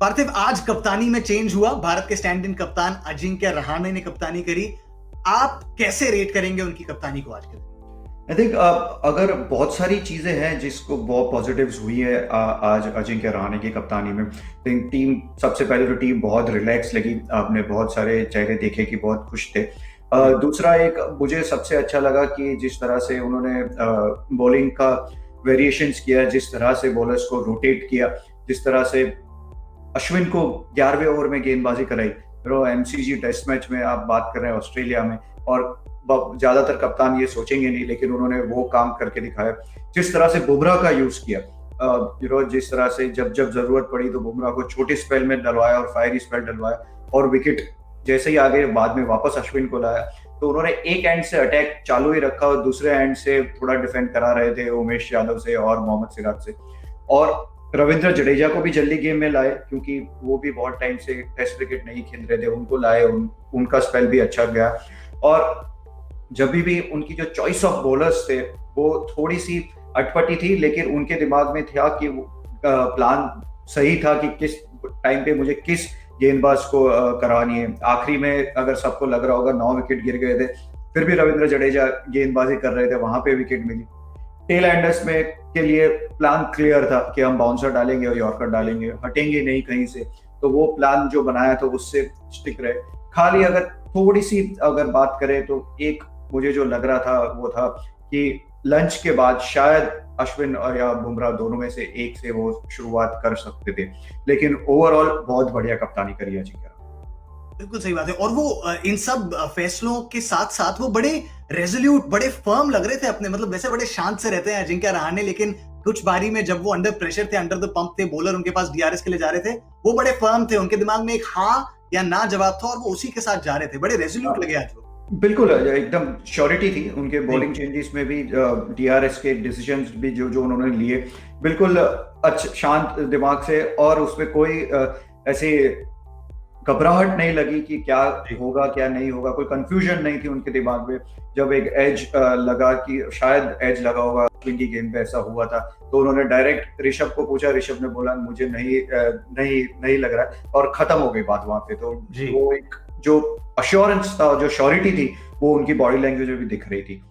पार्थिव, आज कप्तानी में चेंज हुआ, भारत के स्टैंड इन कप्तान अजिंक्य रहाणे ने कप्तानी करी। आप कैसे रेट करेंगे उनकी कप्तानी को आज के दिन? आई थिंक अगर बहुत सारी चीज़ें हैं जिसको बहुत पॉजिटिव्स हुई है आज अजिंक्य रहाणे की कप्तानी में। थिंक टीम, सबसे पहले तो टीम बहुत रिलैक्स लगी, आपने बहुत सारे चेहरे देखे कि बहुत खुश थे। दूसरा एक मुझे सबसे अच्छा लगा कि जिस तरह से उन्होंने बॉलिंग का वेरिएशंस किया, जिस तरह से बॉलर्स को रोटेट किया, जिस तरह से अश्विन को 11वें ओवर में गेंदबाजी कराई। एमसीजी टेस्ट मैच में आप बात कर रहे हैं ऑस्ट्रेलिया में, और ज्यादातर कप्तान ये सोचेंगे नहीं, लेकिन उन्होंने वो काम करके दिखाया। जिस तरह से बुमराह का यूज किया, जिस तरह से जब जब जरूरत पड़ी तो बुमराह को छोटे स्पेल में डलवाया और फायरी स्पेल डलवाया, और विकेट जैसे ही आगे बाद में वापस अश्विन को लाया। तो उन्होंने एक एंड से अटैक चालू ही रखा और दूसरे एंड से थोड़ा डिफेंड करा रहे थे उमेश यादव से और मोहम्मद सिराज से। और रविंद्र जडेजा को भी जल्दी गेम में लाए, क्योंकि वो भी बहुत टाइम से टेस्ट क्रिकेट नहीं खेल रहे थे, उनको लाए, उनका स्पेल भी अच्छा गया। और जब भी उनकी जो चॉइस ऑफ बॉलर्स थे वो थोड़ी सी अटपटी थी, लेकिन उनके दिमाग में था कि प्लान सही था कि किस टाइम पे मुझे किस गेंदबाज को करानी है। आखिरी में अगर सबको लग रहा होगा 9 विकेट गिर गए थे, फिर भी रविंद्र जडेजा गेंदबाजी कर रहे थे, वहां पे विकेट मिली। टेल एंडर्स में के लिए प्लान क्लियर था कि हम बाउंसर डालेंगे और यॉर्कर डालेंगे, हटेंगे नहीं कहीं से। तो वो प्लान जो बनाया था उससे स्टिक रहे। खाली अगर थोड़ी सी अगर बात करें तो एक मुझे जो लग रहा था वो था कि लंच के बाद शायद अश्विन और या बुमराह दोनों में से एक से वो शुरुआत कर सकते थे, लेकिन ओवरऑल बहुत बढ़िया कप्तानी करी अजिंक्य। बिल्कुल सही बात है। और वो इन सब फैसलों के साथ साथ वो बड़े रेजोल्यूट, बड़े फर्म लग रहे थे अपने, मतलब वैसे बड़े शांत से रहते हैं अजिंक्य रहाणे, लेकिन कुछ बारी में जब वो अंडर प्रेशर थे, अंडर द पंप थे, बॉलर उनके पास डीआरएस के लिए जा रहे थे, वो बड़े फर्म थे, उनके दिमाग में एक हाँ या ना जवाब था और वो उसी के साथ जा रहे थे। बड़े रेजोल्यूट लगे आज वो। बिल्कुल एकदम श्योरिटी थी उनके बॉलिंग चेंजेस में भी, डीआरएस के डिसीजंस भी जो जो उन्होंने लिए, बिल्कुल अच्छा शांत दिमाग से, और उसमें कोई ऐसे घबराहट नहीं लगी कि क्या होगा क्या नहीं होगा, कोई कंफ्यूजन नहीं थी उनके दिमाग में। जब एक एज लगा कि शायद एज लगा होगा अश्विन की गेंद पे, ऐसा हुआ था, तो उन्होंने डायरेक्ट ऋषभ को पूछा, ऋषभ ने बोला मुझे नहीं लग रहा है, और खत्म हो गई बात वहां पे। तो वो एक जो अश्योरेंस था, जो श्योरिटी थी, वो उनकी बॉडी लैंग्वेज में भी दिख रही थी।